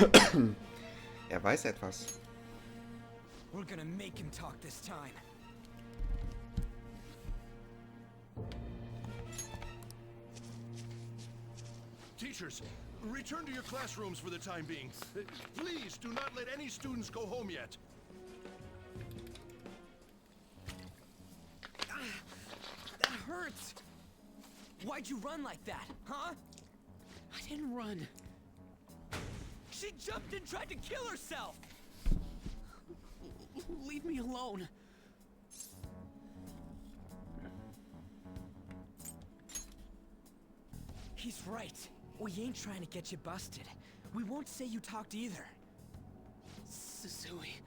Er weiß etwas. We're gonna make him talk this time. Teachers, return to your classrooms for the time being. Please do not let any students go home yet. That hurts! Why'd you run like that, huh? I didn't run. She jumped and tried to kill herself! Leave me alone. He's right. We ain't trying to get you busted. We won't say you talked either. Suzui.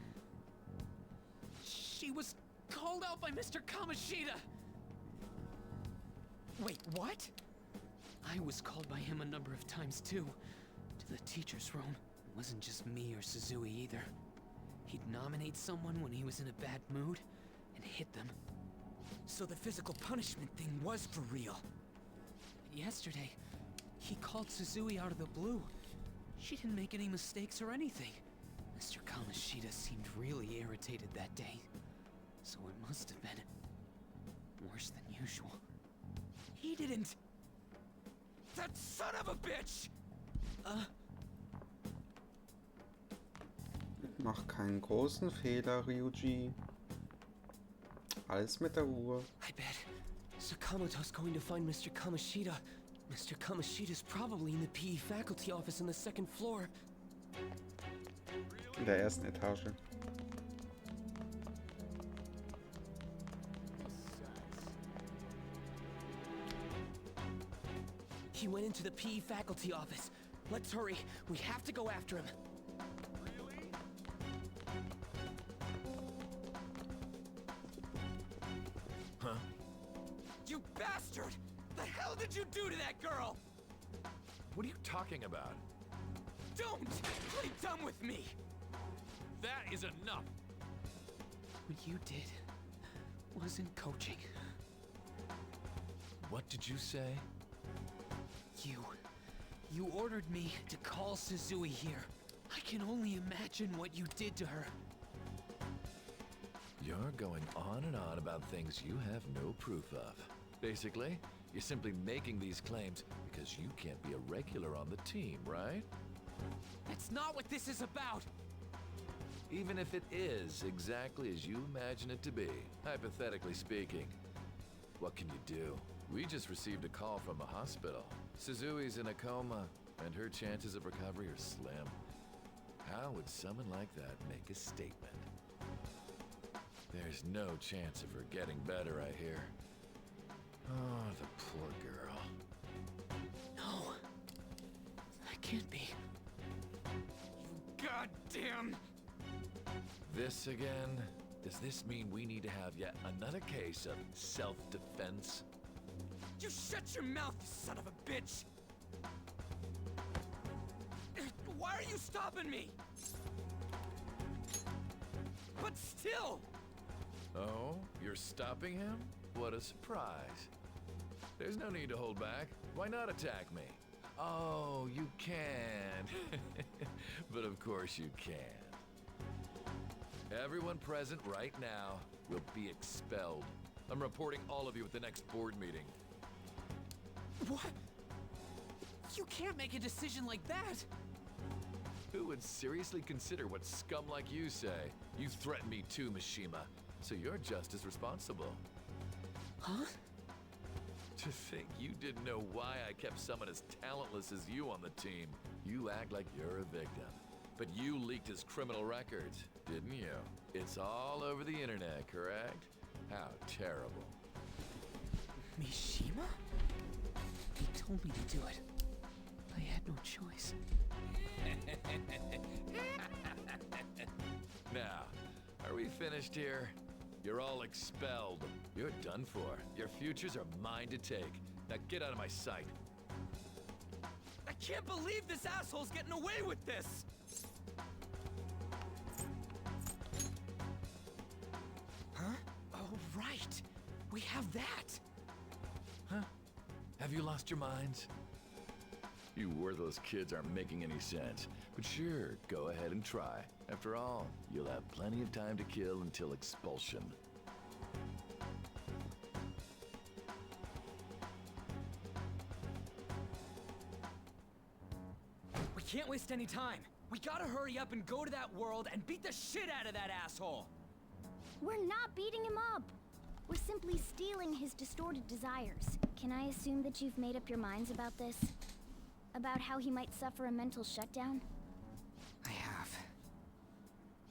She was called out by Mr. Kamishita. Wait, what? I was called by him a number of times too. To the teacher's room. It wasn't just me or Suzui either. He'd nominate someone when he was in a bad mood and hit them. So the physical punishment thing was for real. And yesterday, he called Suzui out of the blue. She didn't make any mistakes or anything. Mr. Kamishita seemed really irritated that day. So it must have been worse than usual. He didn't. That son of a bitch! Mach keinen großen Fehler, Ryuji. Alles mit der Ruhe. I bet Sakamoto's going to find Mr. Kamishita. Mr. Kamishita's probably in the PE faculty office on the second floor. In der ersten Etage. He went into the PE faculty office. Let's hurry. We have to go after him. Really? Huh? You bastard! The hell did you do to that girl? What are you talking about? Don't play dumb with me! That is enough! What you did wasn't coaching. What did you say? You ordered me to call Suzui here. I can only imagine what you did to her. You're going on and on about things you have no proof of. Basically, you're simply making these claims because you can't be a regular on the team, right? That's not what this is about! Even if it is exactly as you imagine it to be, hypothetically speaking, what can you do? We just received a call from the hospital. Suzui's in a coma, and her chances of recovery are slim. How would someone like that make a statement? There's no chance of her getting better, I hear. Oh, the poor girl. No. That can't be. Goddamn! This again? Does this mean we need to have yet another case of self-defense? You shut your mouth, you son of a bitch! Why are you stopping me? But still! Oh, you're stopping him? What a surprise. There's no need to hold back. Why not attack me? Oh, you can. But of course you can. Everyone present right now will be expelled. I'm reporting all of you at the next board meeting. What? You can't make a decision like that! Who would seriously consider what scum like you say? You threatened me too, Mishima, so you're just as responsible. Huh? To think you didn't know why I kept someone as talentless as you on the team. You act like you're a victim. But you leaked his criminal records, didn't you? It's all over the internet, correct? How terrible. Mishima? He told me to do it. I had no choice. Now, are we finished here? You're all expelled. You're done for. Your futures are mine to take. Now get out of my sight. I can't believe this asshole's getting away with this! Huh? Oh, right! We have that! Huh? Have you lost your minds? You worthless kids aren't making any sense. But sure, go ahead and try. After all, you'll have plenty of time to kill until expulsion. We can't waste any time. We gotta hurry up and go to that world and beat the shit out of that asshole. We're not beating him up. We're simply stealing his distorted desires. Can I assume that you've made up your minds about this? About how he might suffer a mental shutdown? I have.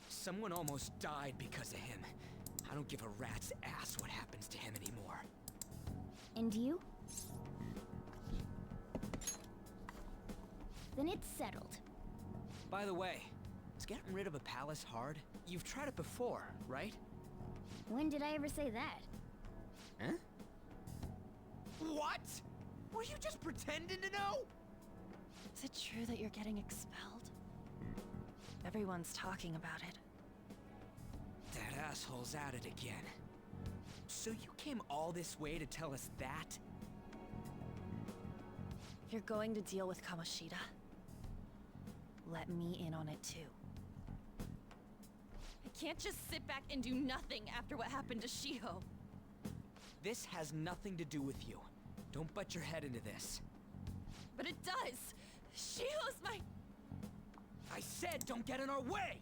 Someone almost died because of him. I don't give a rat's ass what happens to him anymore. And you? Then it's settled. By the way, is getting rid of a palace hard? You've tried it before, right? When did I ever say that? Huh? What? Were you just pretending to know? Is it true that you're getting expelled? Everyone's talking about it. That asshole's at it again. So you came all this way to tell us that? You're going to deal with Kamoshida. Let me in on it too. I can't just sit back and do nothing after what happened to Shiho. This has nothing to do with you. Don't butt your head into this. But it does! Shiho's my... I said don't get in our way!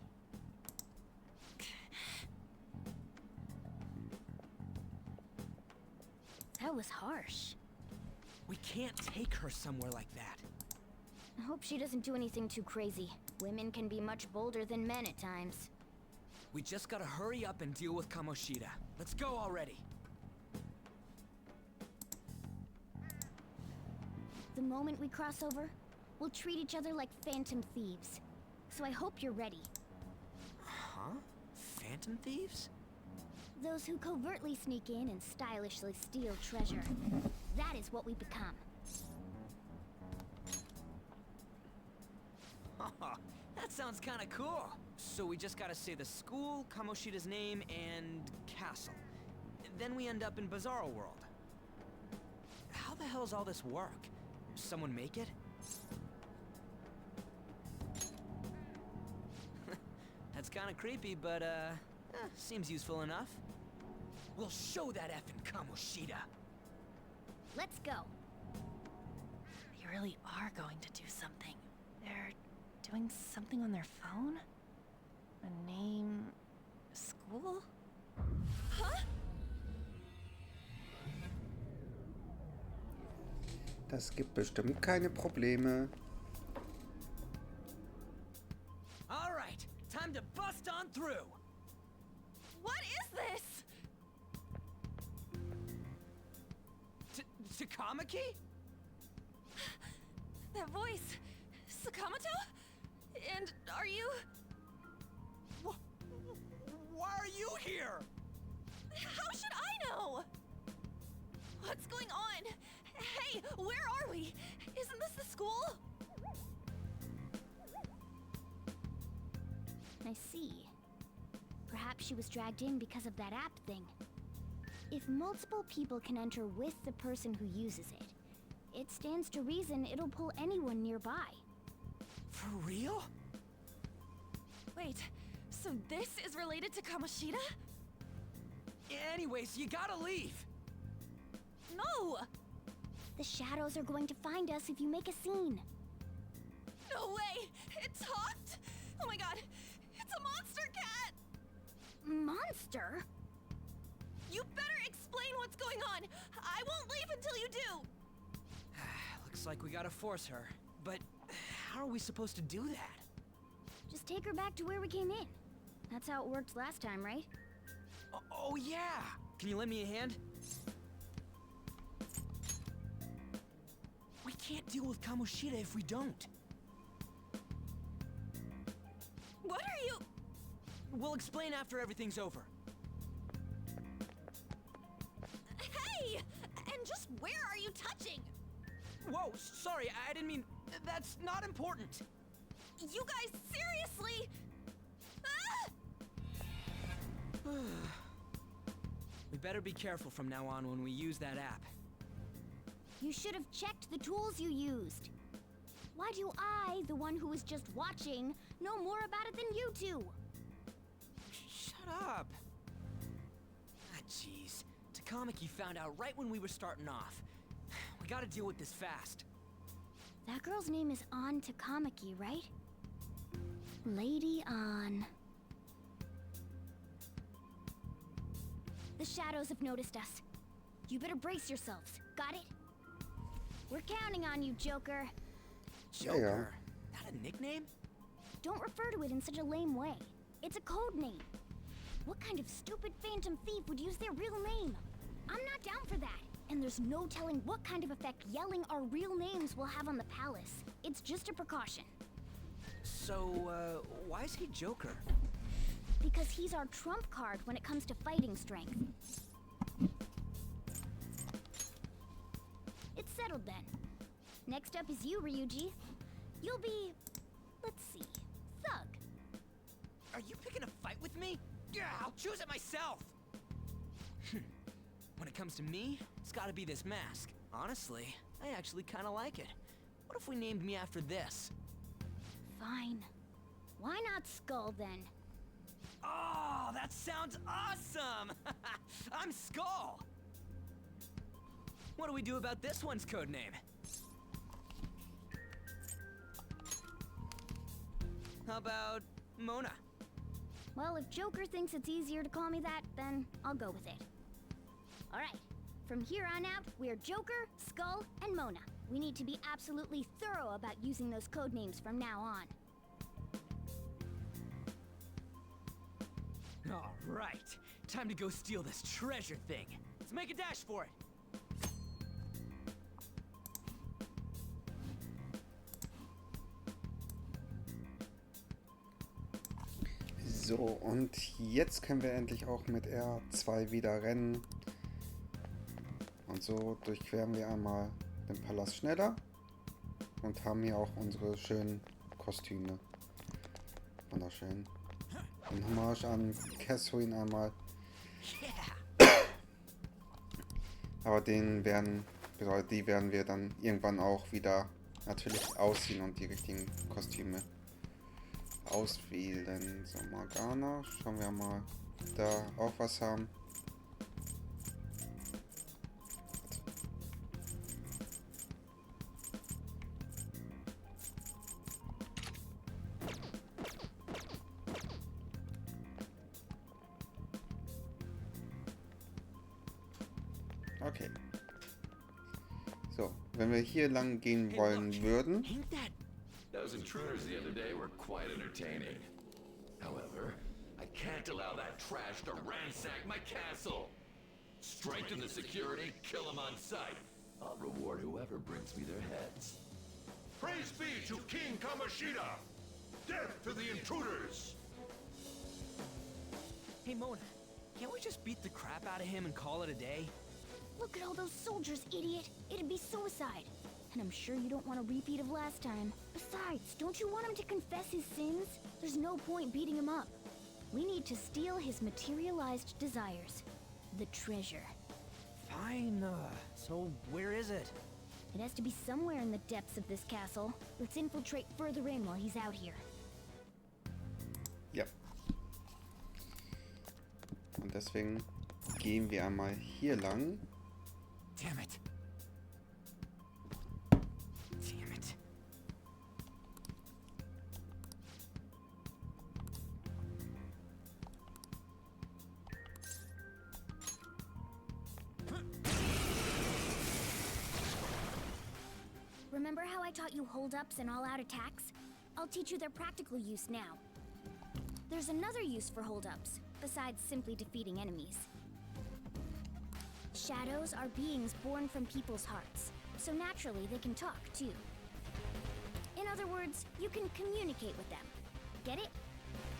That was harsh. We can't take her somewhere like that. I hope she doesn't do anything too crazy. Women can be much bolder than men at times. We just gotta hurry up and deal with Kamoshida. Let's go already. The moment we cross over, we'll treat each other like phantom thieves. So I hope you're ready. Huh? Phantom thieves? Those who covertly sneak in and stylishly steal treasure. That is what we become. That sounds kinda cool. So we just gotta say the school, Kamoshida's name, and castle. Then we end up in Bizarro World. How the hell's all this work? Someone make it? That's kinda creepy, but seems useful enough. We'll show that effing Kamoshida. Let's go. They really are going to do something. They're doing something on their phone? A name... a school? Das gibt bestimmt keine Probleme. All right, time to bust on through. What is this? Takamaki? That voice... Sakamoto? And are you... Why are you here? How should I know? What's going on? Hey, where are we? Isn't this the school? I see. Perhaps she was dragged in because of that app thing. If multiple people can enter with the person who uses it, it stands to reason it'll pull anyone nearby. For real? Wait, so this is related to Kamoshida? Anyways, you gotta leave. No! The shadows are going to find us if you make a scene. No way! It talked? Oh my god! It's a monster cat! Monster? You better explain what's going on! I won't leave until you do! Looks like we gotta force her. But how are we supposed to do that? Just take her back to where we came in. That's how it worked last time, right? Oh yeah! Can you lend me a hand? We can't deal with Kamoshida if we don't. What are you... We'll explain after everything's over. Hey! And just where are you touching? Whoa, sorry, I didn't mean... That's not important. You guys, seriously? Ah! We better be careful from now on when we use that app. You should have checked the tools you used. Why do I, the one who was just watching, know more about it than you two? Shut up. Ah, jeez. Takamaki found out right when we were starting off. We gotta deal with this fast. That girl's name is An Takamaki, right? Lady An. The shadows have noticed us. You better brace yourselves. Got it? We're counting on you, Joker. Joker? That a nickname? Don't refer to it in such a lame way. It's a code name. What kind of stupid phantom thief would use their real name? I'm not down for that. And there's no telling what kind of effect yelling our real names will have on the palace. It's just a precaution. So, why is he Joker? Because he's our trump card when it comes to fighting strength. It's settled then. Next up is you, Ryuji. You'll be, let's see, Thug. Are you picking a fight with me? Yeah, I'll choose it myself! When it comes to me, it's gotta be this mask. Honestly, I actually kinda like it. What if we named me after this? Fine. Why not Skull then? Oh, that sounds awesome! I'm Skull! What do we do about this one's code name? How about Mona? Well, if Joker thinks it's easier to call me that, then I'll go with it. Alright, from here on out, we're Joker, Skull, and Mona. We need to be absolutely thorough about using those code names from now on. Alright, time to go steal this treasure thing. Let's make a dash for it. So, und jetzt können wir endlich auch mit R2 wieder rennen. Und so durchqueren wir einmal den Palast schneller und haben hier auch unsere schönen Kostüme. Wunderschön. In Hommage an Catherine einmal. Aber die werden wir dann irgendwann auch wieder natürlich ausziehen und die richtigen Kostüme auswählen. So, Morgana. Schauen wir mal, ob wir da auch was haben. Okay. So, wenn wir hier lang gehen wollen würden. Those intruders the other day were quite entertaining. However, I can't allow that trash to ransack my castle. Strengthen the security, kill them on sight. I'll reward whoever brings me their heads. Praise be to King Kamoshida! Death to the intruders! Hey Mona, can't we just beat the crap out of him and call it a day? Look at all those soldiers, idiot! It'd be suicide. And I'm sure you don't want a repeat of last time. Besides, don't you want him to confess his sins? There's no point beating him up. We need to steal his materialized desires. The treasure. Fine, so where is it? It has to be somewhere in the depths of this castle. Let's infiltrate further in while he's out here. Ja. Und deswegen gehen wir einmal hier lang. Damn it. Damn it. Remember how I taught you hold-ups and all-out attacks? I'll teach you their practical use now. There's another use for hold-ups, besides simply defeating enemies. Shadows are beings born from people's hearts, so naturally they can talk, too. In other words, you can communicate with them. Get it?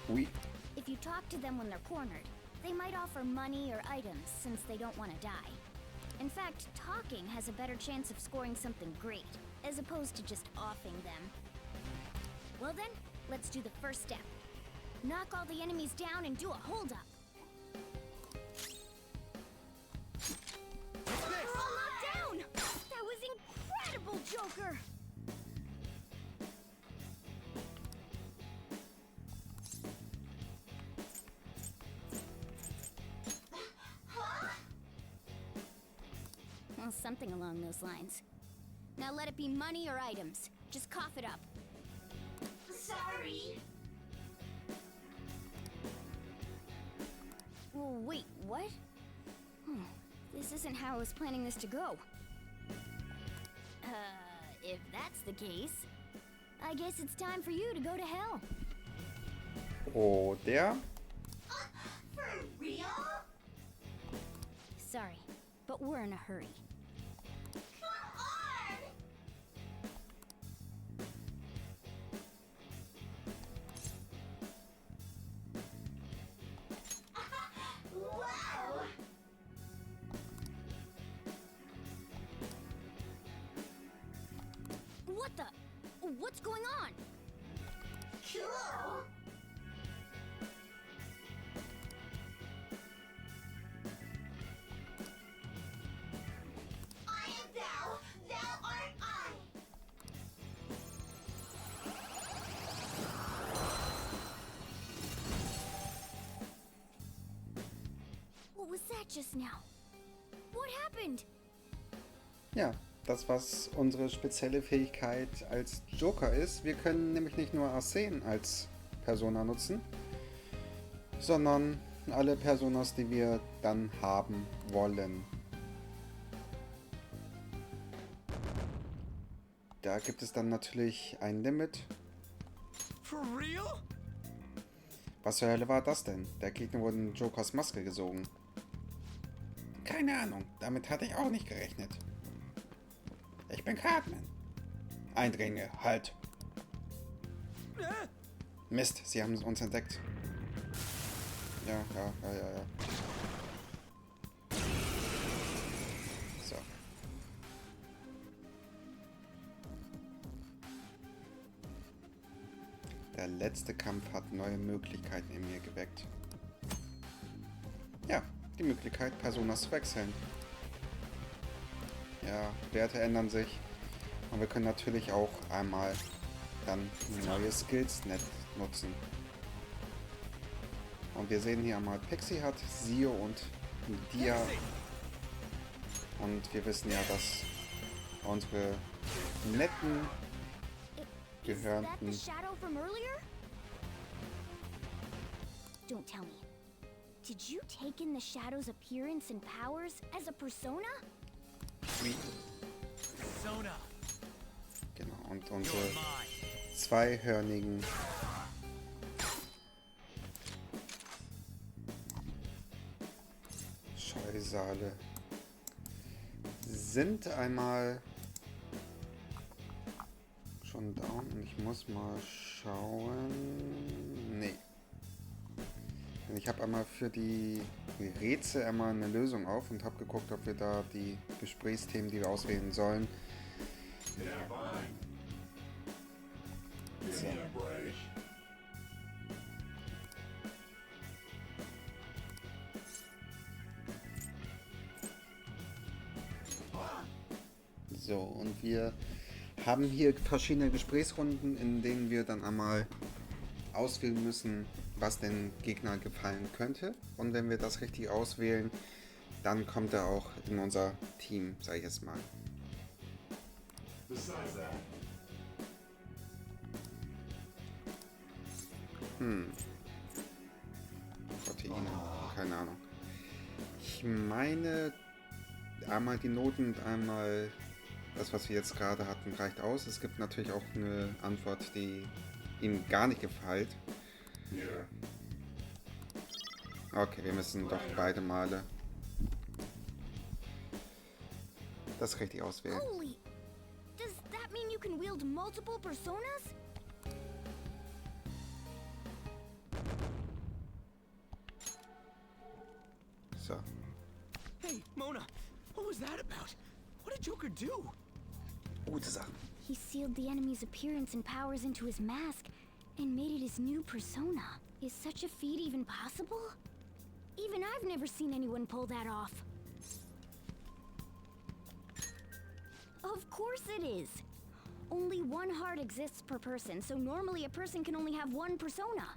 Oui. If you talk to them when they're cornered, they might offer money or items since they don't want to die. In fact, talking has a better chance of scoring something great, as opposed to just offing them. Well then, let's do the first step. Knock all the enemies down and do a hold-up. They're all knocked down! That was incredible, Joker! something along those lines. Now let it be money or items. Just cough it up. Sorry. Well, wait, what? This isn't how I was planning this to go. If that's the case, I guess it's time for you to go to hell. Oder? For real? Sorry, but we're in a hurry. Come on! Wow! What the? What's going on? Cool! I am thou, thou art I! What was that just now? What happened? Ja, das, was unsere spezielle Fähigkeit als Joker ist. Wir können nämlich nicht nur Arsen als Persona nutzen, sondern alle Personas, die wir dann haben wollen. Da gibt es dann natürlich ein Limit. For real? Was zur Hölle war das denn? Der Gegner wurde in Jokers Maske gesogen. Keine Ahnung, damit hatte ich auch nicht gerechnet. Ich bin Cartman. Eindringlinge, halt. Mist, sie haben uns entdeckt. Ja. So. Der letzte Kampf hat neue Möglichkeiten in mir geweckt. Ja, die Möglichkeit, Personas zu wechseln. Ja, Werte ändern sich. Und wir können natürlich auch einmal dann neue Skills nutzen. Und wir sehen hier einmal, Pixie hat Sio und Dia. Und wir wissen ja, dass unsere netten Is that the Gehörnten... shadow from earlier? Don't tell me. Did you take in the shadow's appearance and powers as a persona? Persona, Genau, und you're unsere mine. zweihörnigen Scheusale sind einmal schon down und ich muss mal schauen. Nee. Ich habe einmal für die Rätsel einmal eine Lösung auf und habe geguckt, ob wir da die Gesprächsthemen, die wir auswählen sollen. So. So, und wir haben hier verschiedene Gesprächsrunden, in denen wir dann einmal auswählen müssen, was den Gegner gefallen könnte. Und wenn wir das richtig auswählen, dann kommt er auch in unser Team, sage ich jetzt mal. Proteine, keine Ahnung. Ich meine, einmal die Noten und einmal das, was wir jetzt gerade hatten, reicht aus. Es gibt natürlich auch eine Antwort, die ihm gar nicht gefällt. Okay, wir müssen doch beide Male das richtig auswählen. Holy! Does that mean you can wield multiple personas? So. Hey, Mona, what was that about? What did Joker do? Gute Sachen. He sealed the enemy's appearance and powers into his mask and made it his new persona. Is such a feat even possible? Even I've never seen anyone pull that off. Of course it is. Only one heart exists per person, so normally a person can only have one persona.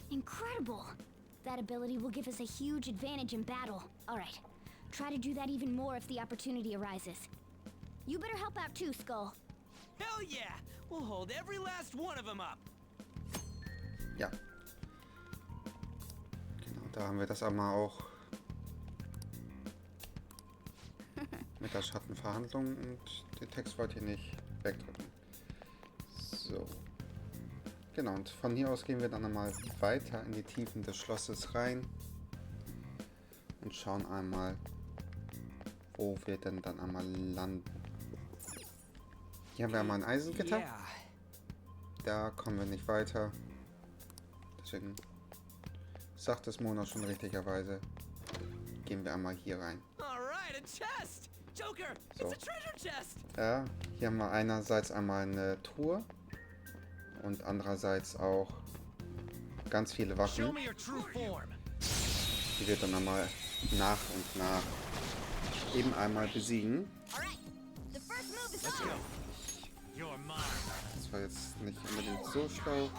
Incredible. That ability will give us a huge advantage in battle. All right, try to do that even more if the opportunity arises. You better help out too, Skull. Hell yeah! We'll hold every last one of them up. Ja. Genau, da haben wir das einmal auch mit der Schattenverhandlung und den Text wollte ich nicht wegdrücken. So. Genau, und von hier aus gehen wir dann einmal weiter in die Tiefen des Schlosses rein und schauen einmal, wo wir denn dann einmal landen. Hier haben wir einmal ein Eisengitter. Yeah. Da kommen wir nicht weiter. Deswegen sagt es Mona schon richtigerweise. Gehen wir einmal hier rein. Alright, a chest! Joker, So. it's a treasure chest! Ja, hier haben wir einerseits einmal eine Truhe und andererseits auch ganz viele Show Waffen, me your true form. die wir dann einmal nach und nach eben einmal besiegen. Alright, the first move is Let's on! go. You're mine. Das war jetzt nicht unbedingt so schlau,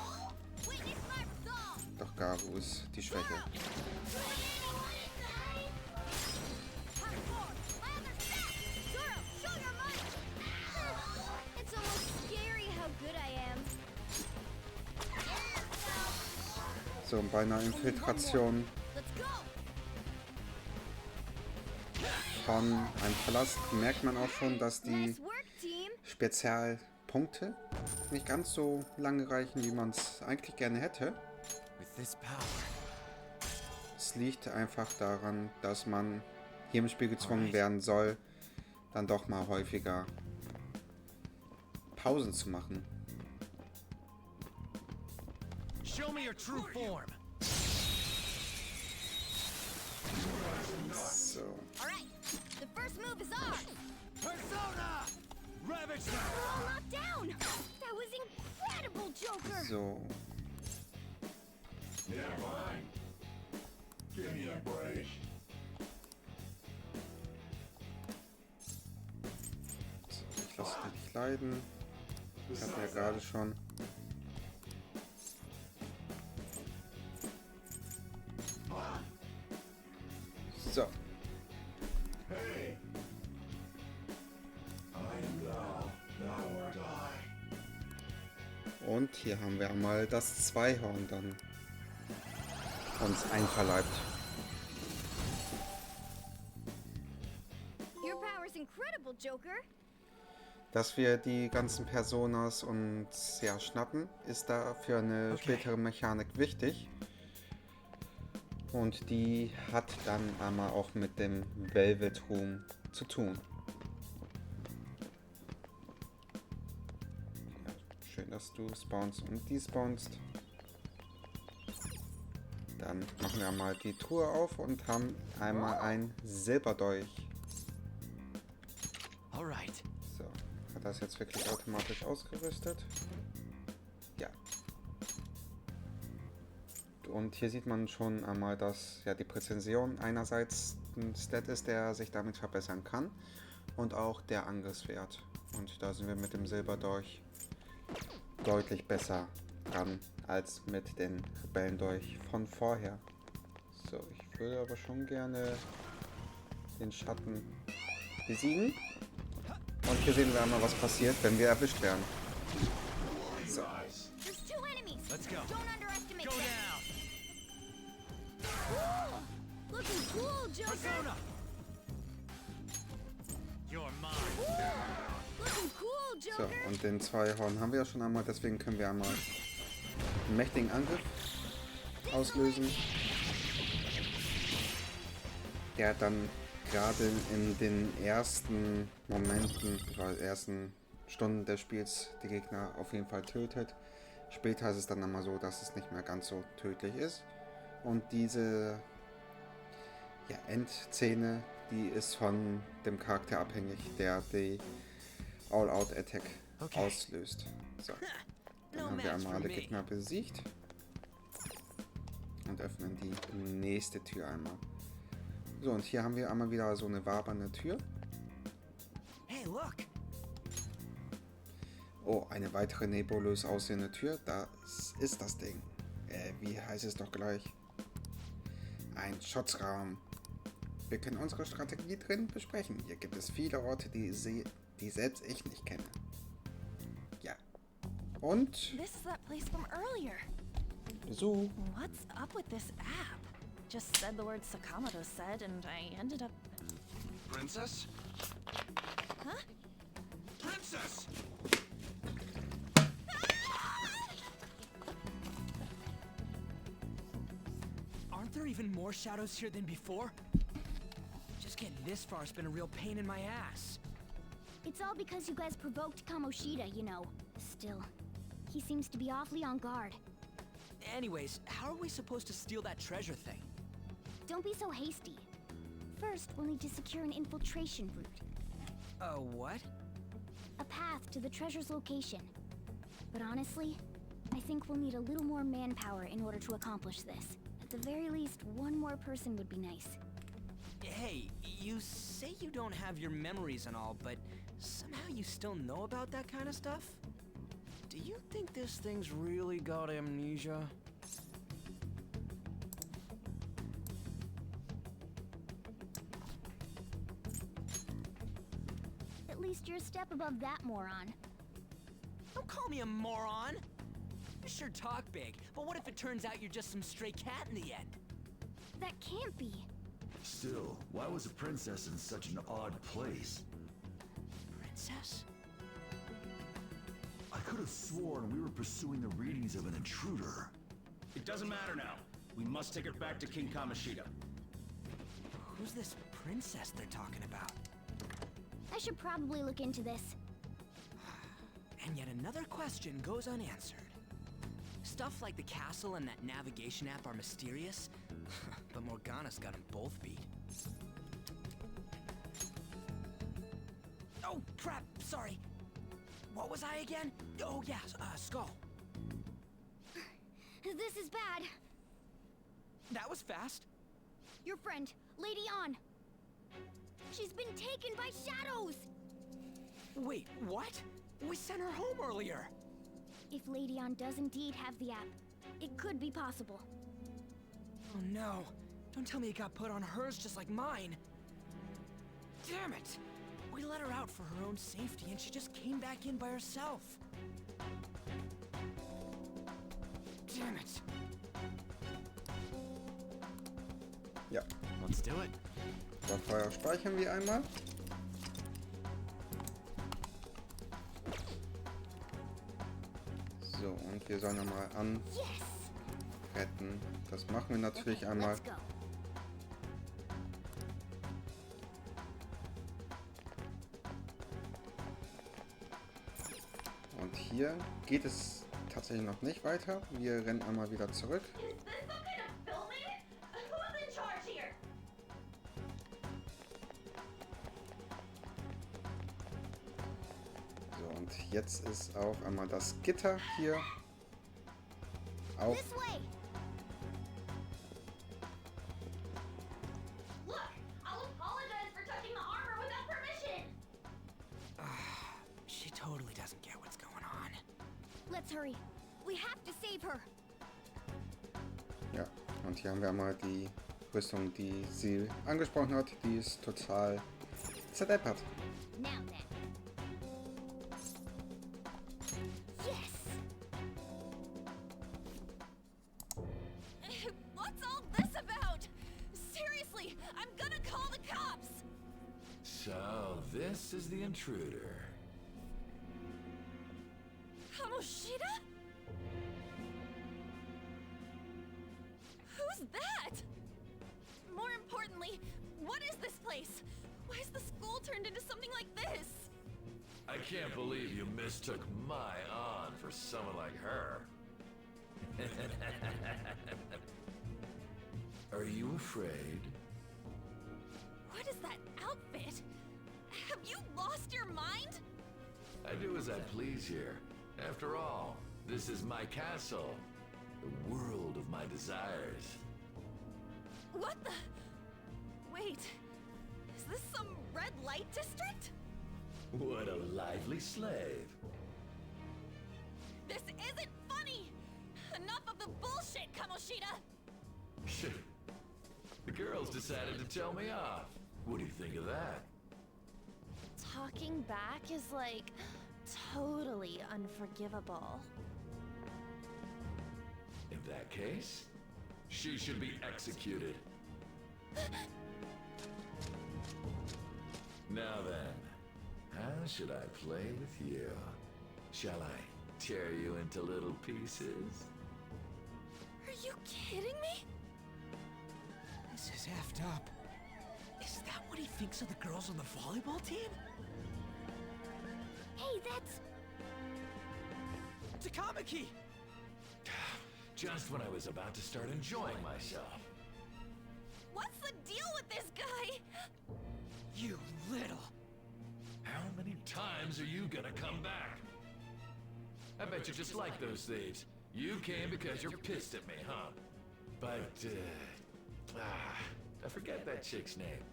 Witness my resolve! doch Garu ist die Schwäche. Hop forward, my other step! Zoro, show your might! It's almost scary how good I am. So, bei einer Infiltration Let's go! von einem Palast merkt man auch schon, dass die Nice work, team! Spezialpunkte nicht ganz so lange reichen, wie man es eigentlich gerne hätte. With this power. Es liegt einfach daran, dass man hier im Spiel gezwungen werden soll, dann doch mal häufiger Pausen zu machen. Show me your true form. So, Alright, the first move is ours! Persona! Ravage them! We're all knocked down! That was incredible, Joker! so. Ich lasse dich leiden. Ich habe ja gerade schon. So. Und hier haben wir einmal das Zweihorn dann uns einverleibt. Your power's incredible, Joker! Dass wir die ganzen Personas uns ja schnappen, ist da für eine spätere Mechanik wichtig. Und die hat dann einmal auch mit dem Velvet Room zu tun. Ja, schön, dass du spawnst und despawnst. Dann machen wir mal die Truhe auf und haben einmal ein Silberdolch. Alright. So, hat das jetzt wirklich automatisch ausgerüstet? Ja. Und hier sieht man schon einmal, dass ja die Präzision einerseits ein Stat ist, der sich damit verbessern kann und auch der Angriffswert. Und da sind wir mit dem Silberdolch deutlich besser dran als mit den Rebellendolch von vorher. So, ich würde aber schon gerne den Schatten besiegen. Und hier sehen wir einmal, was passiert, wenn wir erwischt werden. So. There's two enemies! Let's go. Don't underestimate Go them! down! Cool! Looking cool, Joker! Persona! You're mine. Looking cool, So, Joker! und den Zweihorn haben wir ja schon einmal, deswegen können wir einmal einen mächtigen Angriff auslösen. Der dann gerade in den ersten Momenten, oder ersten Stunden des Spiels die Gegner auf jeden Fall tötet. Später ist es dann einmal so, dass es nicht mehr ganz so tödlich ist. Und diese Endszene, die ist von dem Charakter abhängig, der die All-Out-Attack auslöst. So, dann haben wir einmal alle Gegner besiegt und öffnen die nächste Tür einmal. So, und hier haben wir einmal wieder so eine wabernde Tür. Hey, look! Oh, eine weitere nebulös aussehende Tür. Das ist das Ding. Wie heißt es doch gleich? Ein Schutzraum. Wir können unsere Strategie drin besprechen. Hier gibt es viele Orte, die selbst ich nicht kenne. Ja. Und This is that place from earlier. Besuch. What's up with this app? Just said the word Sakamoto said, and I ended up. Princess? Huh? Princess! Aren't there even more shadows here than before? Just getting this far has been a real pain in my ass. It's all because you guys provoked Kamoshida, you know. Still, he seems to be awfully on guard. Anyways, how are we supposed to steal that treasure thing? Don't be so hasty. First, we'll need to secure an infiltration route. What? A path to the treasure's location. But honestly, I think we'll need a little more manpower in order to accomplish this. At the very least, one more person would be nice. Hey, you say you don't have your memories and all, but somehow you still know about that kind of stuff? Do you think this thing's really got amnesia? At least you're a step above that moron. Don't call me a moron! You sure talk big, but what if it turns out you're just some stray cat in the end? That can't be. Still, why was a princess in such an odd place? Princess? I could have sworn we were pursuing the readings of an intruder. It doesn't matter now. We must take her back to King Kamoshida. Who's this princess they're talking about? I should probably look into this. And yet another question goes unanswered. Stuff like the castle and that navigation app are mysterious, but Morgana's got them both beat. Oh, crap, sorry. What was I again? Oh, yeah, Skull. This is bad. That was fast. Your friend, Lady An. She's been taken by shadows! Wait, what? We sent her home earlier. If Lady An does indeed have the app, it could be possible. Oh no. Don't tell me it got put on hers just like mine. Damn it! We let her out for her own safety and she just came back in by herself. Damn it. Ja. Let's do it. So, vorher speichern wir einmal. So, und wir sollen nochmal anretten. Das machen wir natürlich einmal. Let's go. Und hier geht es tatsächlich noch nicht weiter. Wir rennen einmal wieder zurück. Is this some kind of filming? Who's in charge here? So, und jetzt ist auch einmal das Gitter hier auf. This way! Look, I'll apologize for touching the armor without permission. She totally doesn't get what's going on. Let's hurry. We have to save her. Ja, und hier haben wir einmal die Rüstung, die sie angesprochen hat. Die ist total zerdeppert. Now then. Yes! What's all this about? Seriously, I'm gonna call the cops. So, this is the intruder. Kamoshida? Who's that? More importantly, what is this place? Why is the school turned into something like this? I can't believe you mistook my aunt for someone like her. Are you afraid? What is that outfit? Have you lost your mind? I do as I please here. After all, this is my castle. The world of my desires. What the? Wait, is this some red light district? What a lively slave. This isn't funny! Enough of the bullshit, Kamoshida! girls decided to tell me off. What do you think of that? Talking back is like totally unforgivable. In that case, she should be executed. Now then, how should I play with you? Shall I tear you into little pieces? Are you kidding me? This is effed up. Is that what he thinks of the girls on the volleyball team? Hey, that's... Takamaki! Just when I was about to start enjoying myself. What's the deal with this guy? You little... How many times are you gonna come back? I bet you just like those thieves. You came because you're pissed at me, huh? But, I forget that chick's name.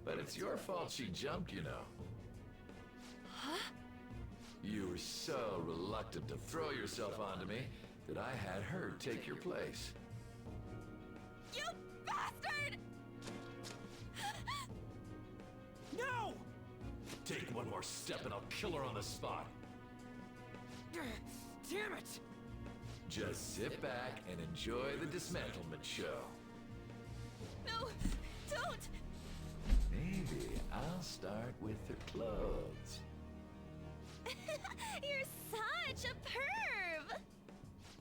But it's your fault she jumped, you know. Huh? You were so reluctant to throw yourself onto me that I had her take your place. You bastard! No! Take one more step and I'll kill her on the spot. Damn it! Just sit back and enjoy the dismantlement show. No, don't! Maybe I'll start with her clothes. You're such a perv!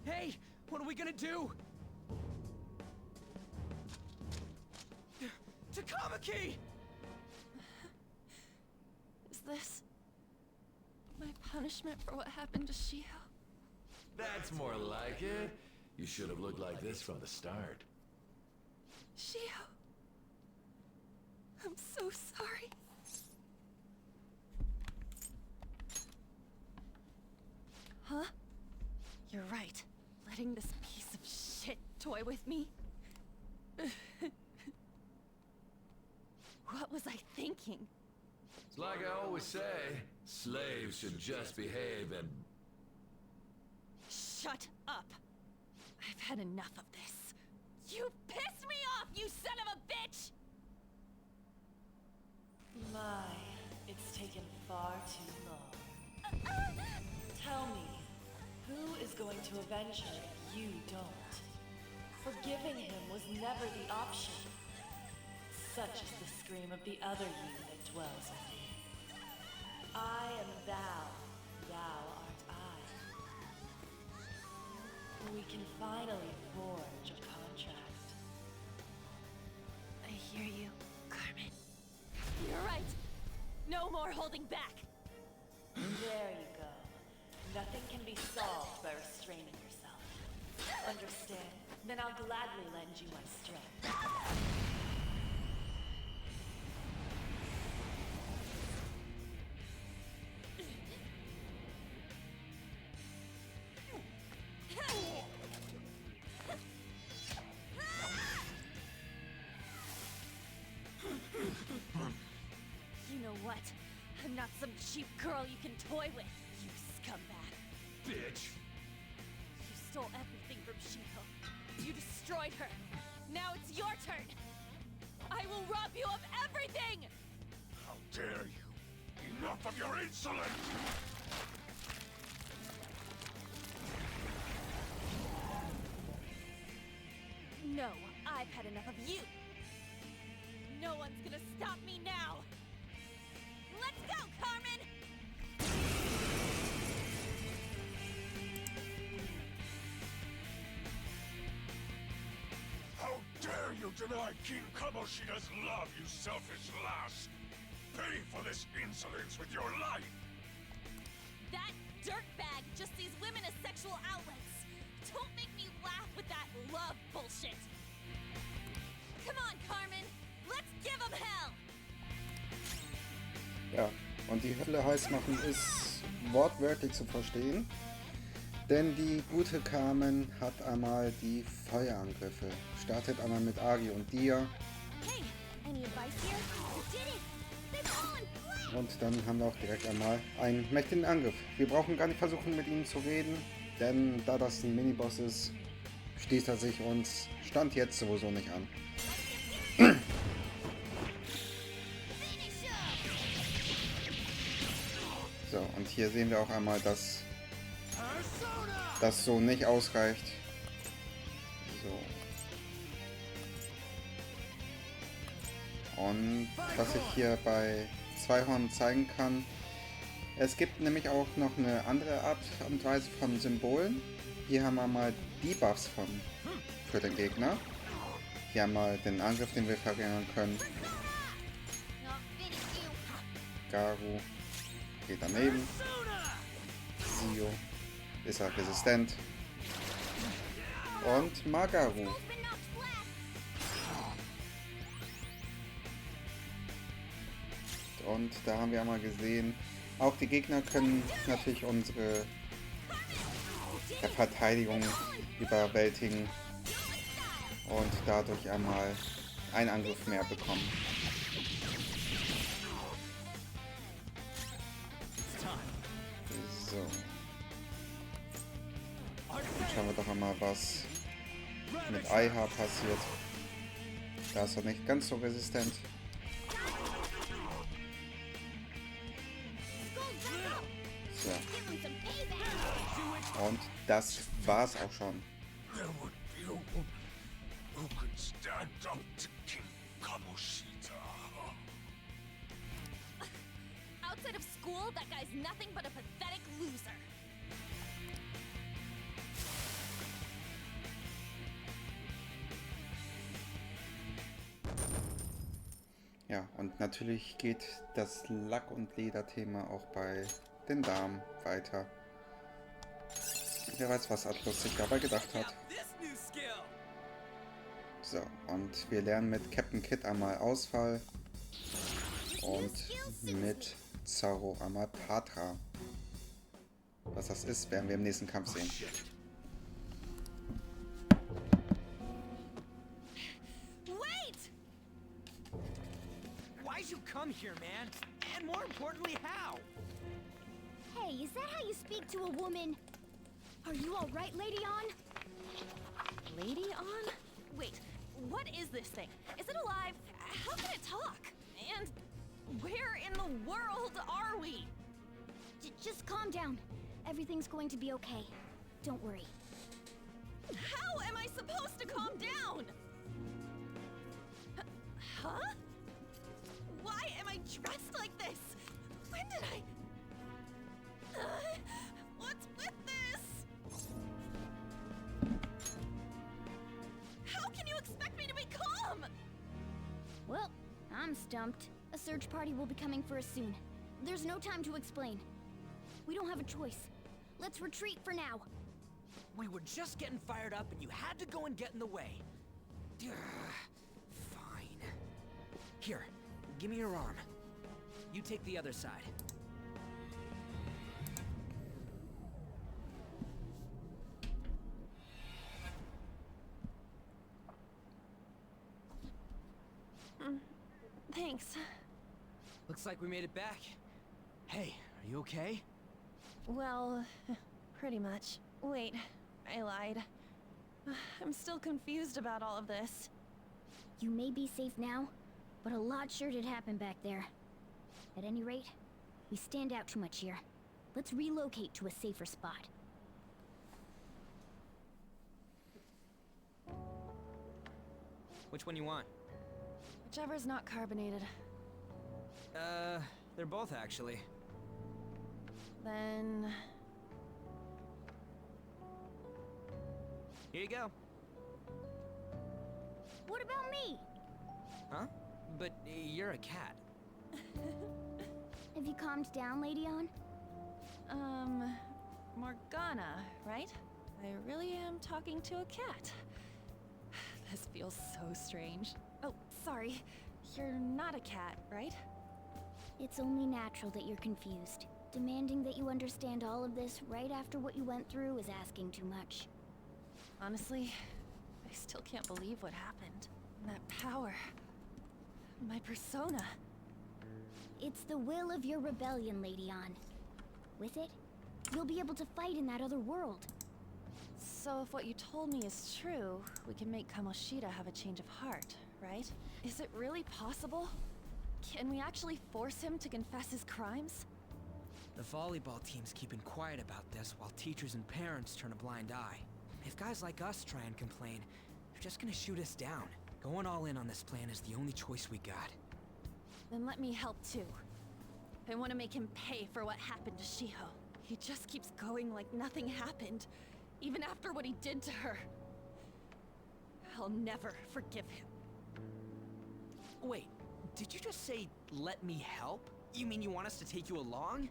Hey, what are we gonna do? Takamaki! Is this my punishment for what happened to Shiho? That's more like it. You should have looked like this from the start. Shiho, I'm so sorry. Huh? You're right. Letting this piece of shit toy with me? What was I thinking? It's like I always say, slaves should just behave and... Shut up! I've had enough of this. You pissed me off, you son of a bitch! My, it's taken far too long. Tell me, who is going to avenge her if you don't? Forgiving him was never the option. Such is the scream of the other you that dwells within. I am thou, thou art I. We can finally forge a contract. I hear you, Carmen. You're right. No more holding back. There you go. Nothing can be solved by restraining yourself. Understand? Then I'll gladly lend you my strength. You know what? I'm not some cheap girl you can toy with, you scumbag. Bitch! You stole everything from Shiho. You destroyed her. Now it's your turn. I will rob you of everything! How dare you! Enough of your insolence! No, I've had enough of you. No one's gonna stop me now. Let's go, Carmen! How dare you deny King Kamoshida's love, you selfish lass! Pay for this insolence with your life! That dirtbag just sees women as sexual outlets. Don't make me laugh with that love bullshit. Come on, Carmen. Let's give him hell. Ja, und die Hölle heiß machen ist wortwörtlich zu verstehen. Denn die gute Carmen hat einmal die Feuerangriffe. Startet einmal mit Agi und Dia. Hey, any advice here? You did it! They've fallen flat! Und dann haben wir auch direkt einmal einen mächtigen Angriff. Wir brauchen gar nicht versuchen, mit ihnen zu reden. Denn da das ein Miniboss ist, schließt er sich uns Stand jetzt sowieso nicht an. So, und hier sehen wir auch einmal, dass das so nicht ausreicht. So. Und was ich hier bei Zweihorn zeigen kann, es gibt nämlich auch noch eine andere Art und Weise von Symbolen. Hier haben wir mal Debuffs für den Gegner. Hier haben wir den Angriff, den wir verringern können. Garu geht daneben. Sio ist er resistent. Und Magaru. Und da haben wir einmal gesehen, auch die Gegner können natürlich unsere Verteidigung überwältigen und dadurch einmal einen Angriff mehr bekommen. So. Dann schauen wir doch einmal, was mit IH passiert. Da ist er nicht ganz so resistent. So. Und das war's auch schon. There would be a woman who could stand up to King Kamoshida. Outside of school, that guy's nothing but a pathetic loser. Ja, und natürlich geht das Lack- und Leder-Thema auch bei den Damen weiter. Wer weiß, was Atlus sich dabei gedacht hat. So, und wir lernen mit Captain Kid einmal Ausfall und mit Zorro einmal Patra. Was das ist, werden wir im nächsten Kampf sehen. Why'd you come here, man? And more importantly, how? Hey, is that how you speak to a woman? Are you all right, Lady On? Lady on? Wait, what is this thing? Is it alive? How can it talk? And where in the world are we? Just calm down. Everything's going to be okay. Don't worry. How am I supposed to calm down? Huh? Why am I dressed like this? When did I... what's with this? How can you expect me to be calm? Well, I'm stumped. A search party will be coming for us soon. There's no time to explain. We don't have a choice. Let's retreat for now. We were just getting fired up and you had to go and get in the way. Ugh, fine. Here, give me your arm. You take the other side. Thanks. Looks like we made it back. Hey, are you okay? Well, pretty much. Wait, I lied. I'm still confused about all of this. You may be safe now, but a lot sure did happen back there. At any rate, we stand out too much here. Let's relocate to a safer spot. Which one you want? Whichever's not carbonated. They're both actually. Then... Here you go. What about me? Huh? But you're a cat. Have you calmed down, Lady On? Morgana, right? I really am talking to a cat. This feels so strange. Oh, sorry. You're not a cat, right? It's only natural that you're confused. Demanding that you understand all of this right after what you went through is asking too much. Honestly, I still can't believe what happened. That power. My persona. It's the will of your rebellion, Lady On. With it, you'll be able to fight in that other world. So if what you told me is true, we can make Kamoshida have a change of heart, right? Is it really possible? Can we actually force him to confess his crimes? The volleyball team's keeping quiet about this while teachers and parents turn a blind eye. If guys like us try and complain, they're just gonna shoot us down. Going all in on this plan is the only choice we got. Then let me help too. I want to make him pay for what happened to Shiho. He just keeps going like nothing happened, even after what he did to her. I'll never forgive him. Wait, did you just say, let me help? You mean you want us to take you along?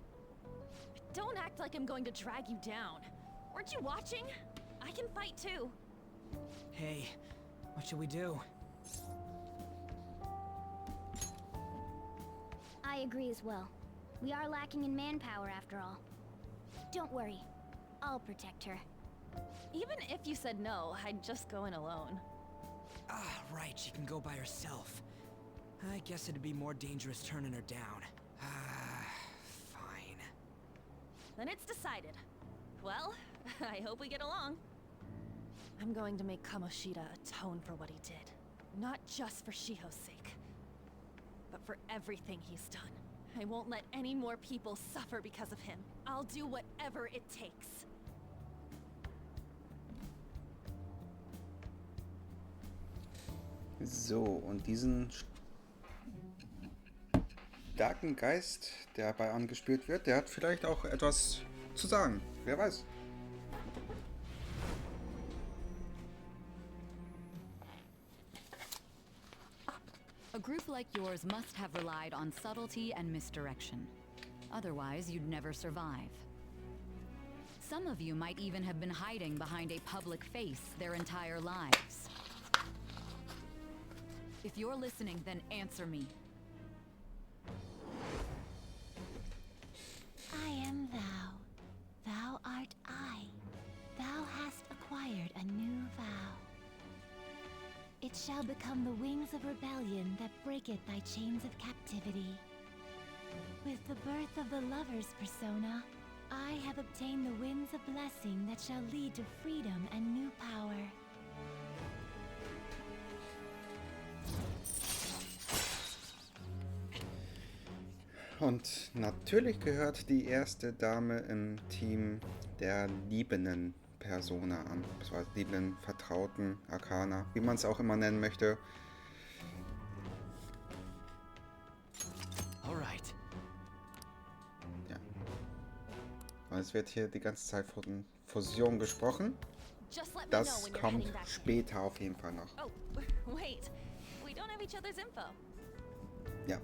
Don't act like I'm going to drag you down. Weren't you watching? I can fight too. Hey, what should we do? I agree as well. We are lacking in manpower after all. Don't worry. I'll protect her. Even if you said no, I'd just go in alone. Ah, right, she can go by herself. I guess it'd be more dangerous turning her down. Ah, fine. Then it's decided. Well, I hope we get along. I'm going to make Kamoshida atone for what he did. Not just for Shiho's sake, but for everything he's done. I won't let any more people suffer because of him. I'll do whatever it takes. So, und diesen starken Geist, der dabei angespürt wird, der hat vielleicht auch etwas zu sagen. Wer weiß. A group like yours must have relied on subtlety and misdirection. Otherwise, you'd never survive. Some of you might even have been hiding behind a public face their entire lives. If you're listening, then answer me. I am thou. Thou art I. Thou hast acquired a new vow. It shall become the wings of rebellion that breaketh thy chains of captivity. With the birth of the lover's persona, I have obtained the winds of blessing that shall lead to freedom and new power. Und natürlich gehört die erste Dame im Team der liebenden Persona an, beziehungsweise liebenden, vertrauten Arcana, wie man es auch immer nennen möchte. Alright. Ja. Und es wird hier die ganze Zeit von Fusion gesprochen. Das kommt später auf jeden Fall noch. Oh, wait. We don't have each other's info. Ja.